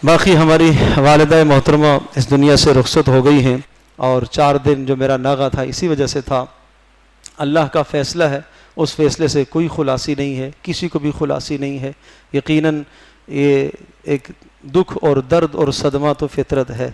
باقی ہماری والدہ محترمہ اس دنیا سے رخصت ہو گئی ہیں، اور 4 دن جو میرا ناغہ تھا اسی وجہ سے تھا۔ اللہ کا فیصلہ ہے، اس فیصلے سے کوئی خلاصی نہیں ہے، کسی کو بھی خلاصی نہیں ہے۔ یقیناً یہ ایک دکھ اور درد اور صدمہ تو فطرت ہے،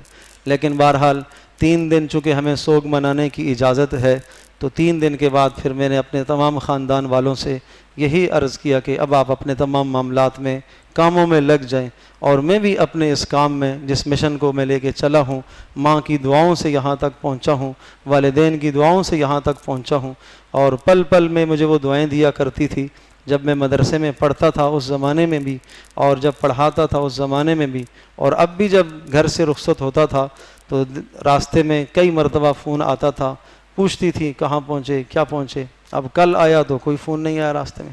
لیکن بہرحال 3 دن چونکہ ہمیں سوگ منانے کی اجازت ہے، تو 3 دن کے بعد پھر میں نے اپنے تمام خاندان والوں سے یہی عرض کیا کہ اب آپ اپنے تمام معاملات میں کاموں میں لگ جائیں، اور میں بھی اپنے اس کام میں جس مشن کو میں لے کے چلا ہوں، ماں کی دعاؤں سے یہاں تک پہنچا ہوں، والدین کی دعاؤں سے یہاں تک پہنچا ہوں، اور پل پل میں مجھے وہ دعائیں دیا کرتی تھی جب میں مدرسے میں پڑھتا تھا اس زمانے میں بھی، اور جب پڑھاتا تھا اس زمانے میں بھی، اور اب بھی جب گھر سے رخصت ہوتا تھا تو راستے میں کئی مرتبہ فون آتا تھا، پوچھتی تھی کہاں پہنچے کیا پہنچے۔ اب کل آیا تو کوئی فون نہیں آیا راستے میں۔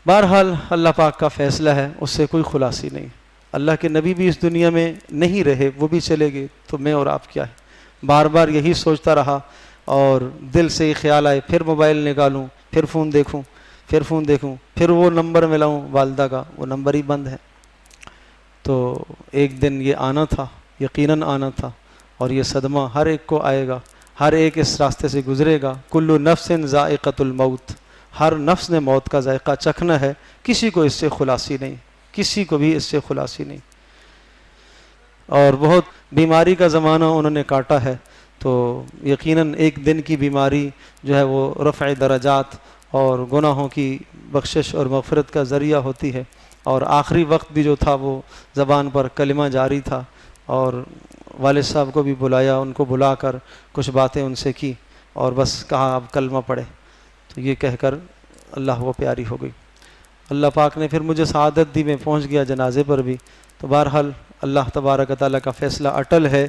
بہرحال اللہ پاک کا فیصلہ ہے، اس سے کوئی خلاصی نہیں۔ اللہ کے نبی بھی اس دنیا میں نہیں رہے، وہ بھی چلے گئے، تو میں اور آپ کیا ہے۔ بار بار یہی سوچتا رہا، اور دل سے ہی خیال آئے پھر موبائل نکالوں، پھر فون دیکھوں، پھر وہ نمبر ملاؤں والدہ کا، وہ نمبر ہی بند ہے۔ تو ایک دن یہ آنا تھا، یقیناً آنا تھا، اور یہ صدمہ ہر ایک کو آئے گا، ہر ایک اس راستے سے گزرے گا۔ کل نفس ذائقۃ الموت، ہر نفس نے موت کا ذائقہ چکھنا ہے، کسی کو اس سے خلاصی نہیں، کسی کو بھی اس سے خلاصی نہیں۔ اور بہت بیماری کا زمانہ انہوں نے کاٹا ہے، تو یقیناً ایک دن کی بیماری جو ہے وہ رفع درجات اور گناہوں کی بخشش اور مغفرت کا ذریعہ ہوتی ہے۔ اور آخری وقت بھی جو تھا وہ زبان پر کلمہ جاری تھا، اور والد صاحب کو بھی بلایا، ان کو بلا کر کچھ باتیں ان سے کی، اور بس کہا اب کلمہ پڑھے، تو یہ کہہ کر اللہ وہ پیاری ہو گئی۔ اللہ پاک نے پھر مجھے سعادت دی، میں پہنچ گیا جنازے پر بھی۔ تو بہرحال اللہ تبارک و تعالیٰ کا فیصلہ اٹل ہے،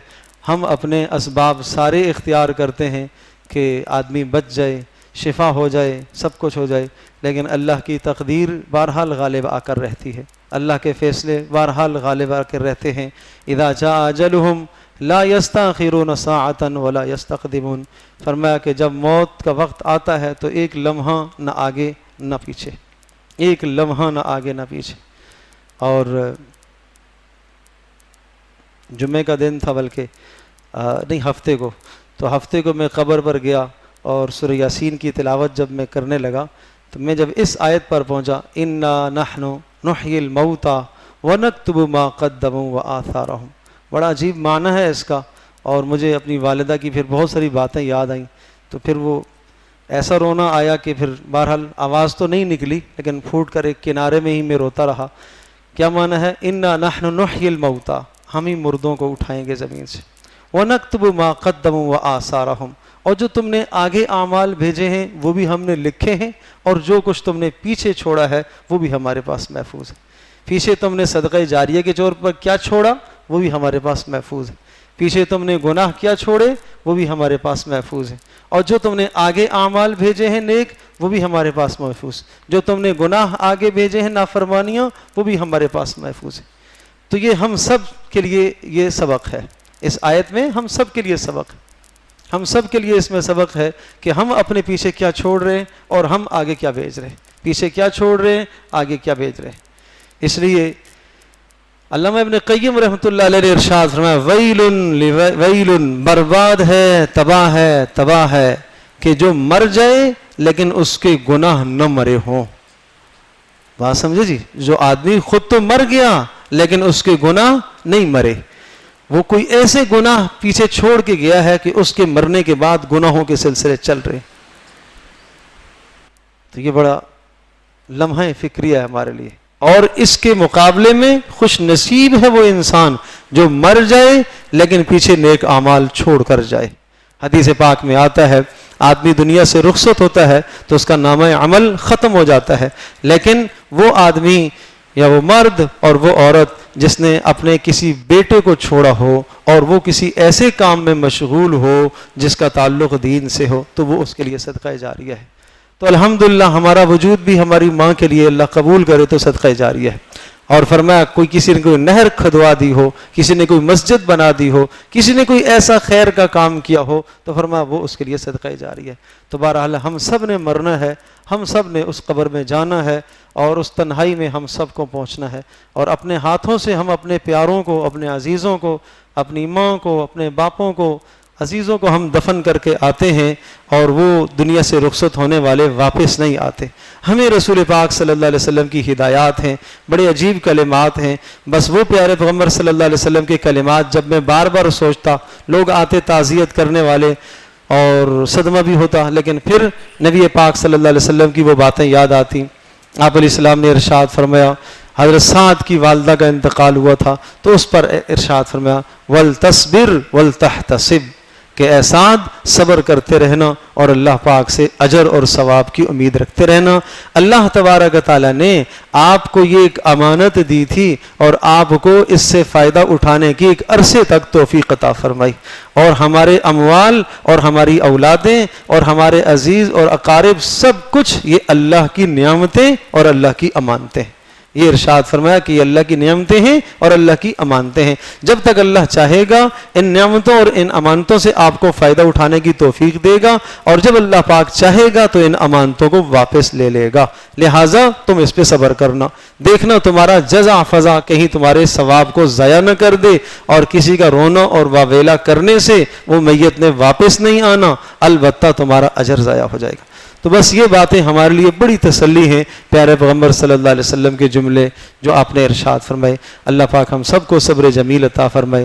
ہم اپنے اسباب سارے اختیار کرتے ہیں کہ آدمی بچ جائے، شفا ہو جائے، سب کچھ ہو جائے، لیکن اللہ کی تقدیر بہرحال غالب آ کر رہتی ہے، اللہ کے فیصلے بہرحال غالب آ کر رہتے ہیں۔ اذا جاء اجلہم لا یستاخرون ساعۃ ولا یستقدمون، فرمایا کہ جب موت کا وقت آتا ہے تو ایک لمحہ نہ آگے نہ پیچھے، ایک لمحہ نہ آگے نہ پیچھے۔ اور جمعے کا دن تھا، بلکہ نہیں ہفتے کو، تو ہفتے کو میں قبر پر گیا، اور سورہ یاسین کی تلاوت جب میں کرنے لگا تو میں جب اس آیت پر پہنچا، انا نحن نحیی الموتى ونکتب ما قدموا وآثارهم، بڑا عجیب معنی ہے اس کا، اور مجھے اپنی والدہ کی پھر بہت ساری باتیں یاد آئیں، تو پھر وہ ایسا رونا آیا کہ پھر بہرحال آواز تو نہیں نکلی، لیکن پھوٹ کر ایک کنارے میں ہی میں روتا رہا۔ کیا معنی ہے؟ انا نحن نحیی الموتى، ہم ہی مردوں کو اٹھائیں گے زمین سے، وَنَكْتُبُ مَا قَدَّمُوا وَآثَارَهُمْ، اور جو تم نے آگے اعمال بھیجے ہیں وہ بھی ہم نے لکھے ہیں، اور جو کچھ تم نے پیچھے چھوڑا ہے وہ بھی ہمارے پاس محفوظ ہے۔ پیچھے تم نے صدقہ جاریہ کے طور پر کیا چھوڑا وہ بھی ہمارے پاس محفوظ ہے، پیچھے تم نے گناہ کیا چھوڑے وہ بھی ہمارے پاس محفوظ ہے، اور جو تم نے آگے اعمال بھیجے ہیں نیک وہ بھی ہمارے پاس محفوظ، جو تم نے گناہ آگے بھیجے ہیں نافرمانیاں وہ بھی ہمارے پاس محفوظ ہے۔ تو یہ ہم سب کے لیے یہ سبق ہے، اس آیت میں ہم سب کے لیے سبق ہے، ہم سب کے لیے اس میں سبق ہے کہ ہم اپنے پیچھے کیا چھوڑ رہے ہیں اور ہم آگے کیا بھیج رہے ہیں، پیچھے کیا چھوڑ رہے ہیں آگے کیا بھیج رہے ہیں۔ اس لیے علامہ ابن قیم رحمۃ اللہ علیہ نے ارشاد فرمایا، ویل برباد ہے، تباہ ہے کہ جو مر جائے لیکن اس کے گناہ نہ مرے ہوں۔ بات سمجھے جی، جو آدمی خود تو مر گیا لیکن اس کے گناہ نہیں مرے، وہ کوئی ایسے گناہ پیچھے چھوڑ کے گیا ہے کہ اس کے مرنے کے بعد گناہوں کے سلسلے چل رہے، تو یہ بڑا لمحہ فکریہ ہے ہمارے لیے۔ اور اس کے مقابلے میں خوش نصیب ہے وہ انسان جو مر جائے لیکن پیچھے نیک اعمال چھوڑ کر جائے۔ حدیث پاک میں آتا ہے آدمی دنیا سے رخصت ہوتا ہے تو اس کا نامہ عمل ختم ہو جاتا ہے، لیکن وہ آدمی یا وہ مرد اور وہ عورت جس نے اپنے کسی بیٹے کو چھوڑا ہو اور وہ کسی ایسے کام میں مشغول ہو جس کا تعلق دین سے ہو، تو وہ اس کے لیے صدقہ جاریہ ہے۔ تو الحمدللہ ہمارا وجود بھی ہماری ماں کے لیے اللہ قبول کرے تو صدقہ جاریہ ہے، اور فرمایا کوئی کسی نے کوئی نہر کھدوا دی ہو، کسی نے کوئی مسجد بنا دی ہو، کسی نے کوئی ایسا خیر کا کام کیا ہو، تو فرمایا وہ اس کے لیے صدقہ جاری ہے۔ تو بہرحال ہم سب نے مرنا ہے، ہم سب نے اس قبر میں جانا ہے، اور اس تنہائی میں ہم سب کو پہنچنا ہے، اور اپنے ہاتھوں سے ہم اپنے پیاروں کو، اپنے عزیزوں کو، اپنی ماں کو، اپنے باپوں کو، عزیزوں کو ہم دفن کر کے آتے ہیں، اور وہ دنیا سے رخصت ہونے والے واپس نہیں آتے۔ ہمیں رسول پاک صلی اللہ علیہ وسلم کی ہدایات ہیں، بڑے عجیب کلمات ہیں، بس وہ پیارے پیغمبر صلی اللہ علیہ وسلم کے کلمات جب میں بار بار سوچتا، لوگ آتے تعزیت کرنے والے اور صدمہ بھی ہوتا، لیکن پھر نبی پاک صلی اللہ علیہ وسلم کی وہ باتیں یاد آتی۔ آپ علیہ السلام نے ارشاد فرمایا، حضرت سعد کی والدہ کا انتقال ہوا تھا تو اس پر ارشاد فرمایا وَلْتَصْبِرْ وَلْتَحْتَسِبْ، کہ اے سعد صبر کرتے رہنا اور اللہ پاک سے اجر اور ثواب کی امید رکھتے رہنا۔ اللہ تبارک و تعالیٰ نے آپ کو یہ ایک امانت دی تھی، اور آپ کو اس سے فائدہ اٹھانے کی ایک عرصے تک توفیق عطا فرمائی، اور ہمارے اموال اور ہماری اولادیں اور ہمارے عزیز اور اقارب سب کچھ یہ اللہ کی نعمتیں اور اللہ کی امانتیں ہیں۔ یہ ارشاد فرمایا کہ یہ اللہ کی نعمتیں ہیں اور اللہ کی امانتیں ہیں، جب تک اللہ چاہے گا ان نعمتوں اور ان امانتوں سے آپ کو فائدہ اٹھانے کی توفیق دے گا، اور جب اللہ پاک چاہے گا تو ان امانتوں کو واپس لے لے گا۔ لہٰذا تم اس پہ صبر کرنا، دیکھنا تمہارا جزا فضا کہیں تمہارے ثواب کو ضائع نہ کر دے، اور کسی کا رونا اور واویلا کرنے سے وہ میت نے واپس نہیں آنا، البتہ تمہارا اجر ضائع ہو جائے گا۔ تو بس یہ باتیں ہمارے لیے بڑی تسلی ہیں، پیارے پیغمبر صلی اللہ علیہ وسلم کے جملے جو آپ نے ارشاد فرمائے۔ اللہ پاک ہم سب کو صبر جمیل عطا فرمائے۔